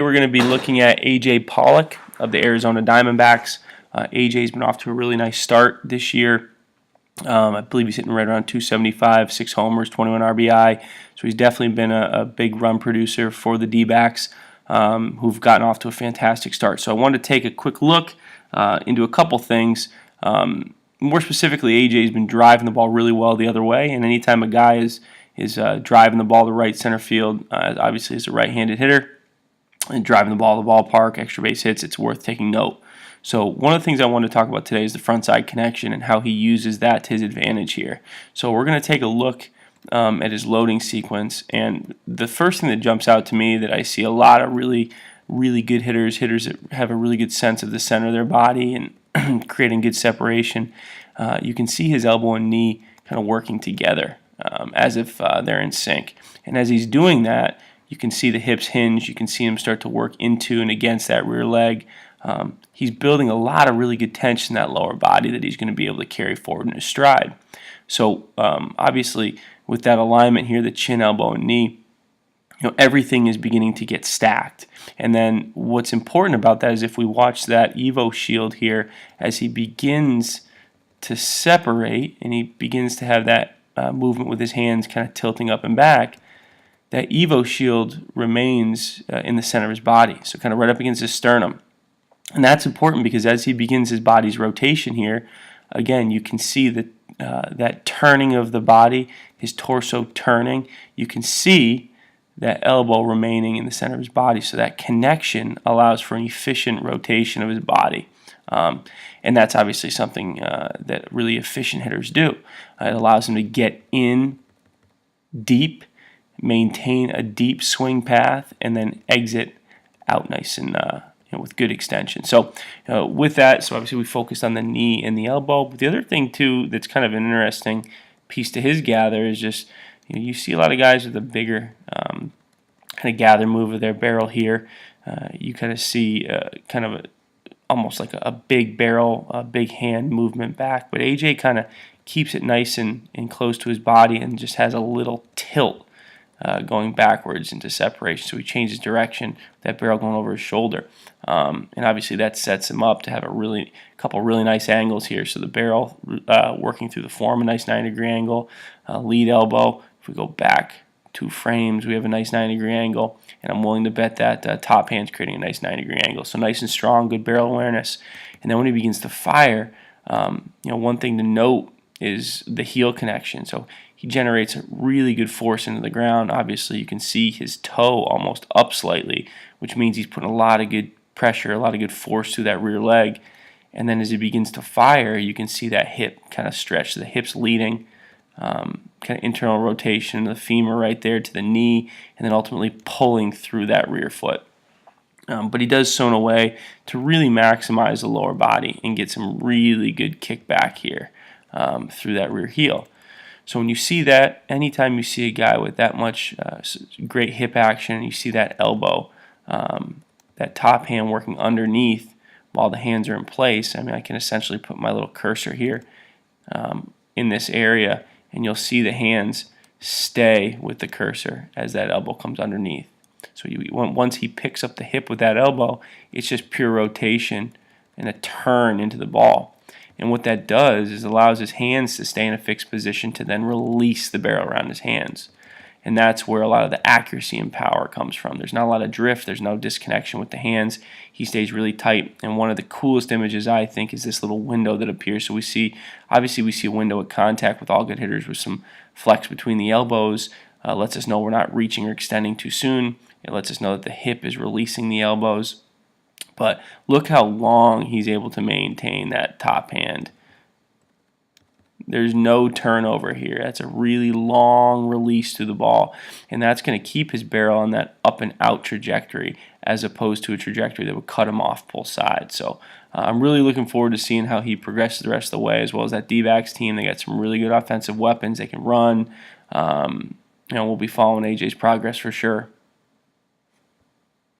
We're going to be looking at A.J Pollock of the Arizona Diamondbacks. AJ's been off to a really nice start this year. I believe he's hitting right around 275, 6 homers, 21 RBI. So he's definitely been a big run producer for the D-backs, who've gotten off to a fantastic start. So I wanted to take a quick look into a couple things. More specifically, AJ's been driving the ball really well the other way, and anytime a guy is driving the ball to right center field, obviously as a right-handed hitter, and driving the ball to the ballpark, extra base hits, it's worth taking note. So one of the things I want to talk about today is the front side connection and how he uses that to his advantage here. So we're going to take a look at his loading sequence, and the first thing that jumps out to me that I see a lot of really good hitters that have a really good sense of the center of their body and creating good separation. You can see his elbow and knee kind of working together as if they're in sync. And as he's doing that, you can see the hips hinge. You can see him start to work into and against that rear leg. He's building a lot of really good tension in that lower body that he's going to be able to carry forward in his stride. So obviously with that alignment here, the chin, elbow, and knee, everything is beginning to get stacked. And then what's important about that is if we watch that Evo shield here as he begins to separate and he begins to have that movement with his hands kind of tilting up and back, that Evo shield remains in the center of his body, so kind of right up against his sternum. And that's important because as he begins his body's rotation here, again, you can see that turning of the body, his torso turning. You can see that elbow remaining in the center of his body, so that connection allows for an efficient rotation of his body. And that's obviously something that really efficient hitters do. It allows them to get in deep, maintain a deep swing path, and then exit out nice and with good extension. So with that, so obviously we focused on the knee and the elbow. But the other thing too that's kind of an interesting piece to his gather is just you see a lot of guys with a bigger kind of gather move of their barrel here. You kind of see kind of almost like a big barrel, a big hand movement back. But AJ kind of keeps it nice and close to his body and just has a little tilt going backwards into separation. So he changes direction, that barrel going over his shoulder. And obviously that sets him up to have a couple really nice angles here. So the barrel working through the form, a nice 90-degree angle, lead elbow. If we go back 2 frames, we have a nice 90-degree angle. And I'm willing to bet that top hand's creating a nice 90-degree angle. So nice and strong, good barrel awareness. And then when he begins to fire, one thing to note is the heel connection. So he generates a really good force into the ground. Obviously, you can see his toe almost up slightly, which means he's putting a lot of good pressure, a lot of good force through that rear leg. And then as he begins to fire, you can see that hip kind of stretch. So the hip's leading, kind of internal rotation, the femur right there to the knee, and then ultimately pulling through that rear foot. But he does so in a way to really maximize the lower body and get some really good kickback here through that rear heel. So when you see that, anytime you see a guy with that much great hip action, and you see that elbow, that top hand working underneath while the hands are in place, I can essentially put my little cursor here in this area, and you'll see the hands stay with the cursor as that elbow comes underneath. So once he picks up the hip with that elbow, it's just pure rotation and a turn into the ball. And what that does is allows his hands to stay in a fixed position to then release the barrel around his hands. And that's where a lot of the accuracy and power comes from. There's not a lot of drift. There's no disconnection with the hands. He stays really tight. And one of the coolest images, I think, is this little window that appears. So obviously we see a window of contact with all good hitters with some flex between the elbows. Lets us know we're not reaching or extending too soon. It lets us know that the hip is releasing the elbows. But look how long he's able to maintain that top hand. There's no turnover here. That's a really long release to the ball. And that's going to keep his barrel on that up and out trajectory as opposed to a trajectory that would cut him off both sides. So I'm really looking forward to seeing how he progresses the rest of the way, as well as that D-backs team. They got some really good offensive weapons. They can run. We'll be following AJ's progress for sure.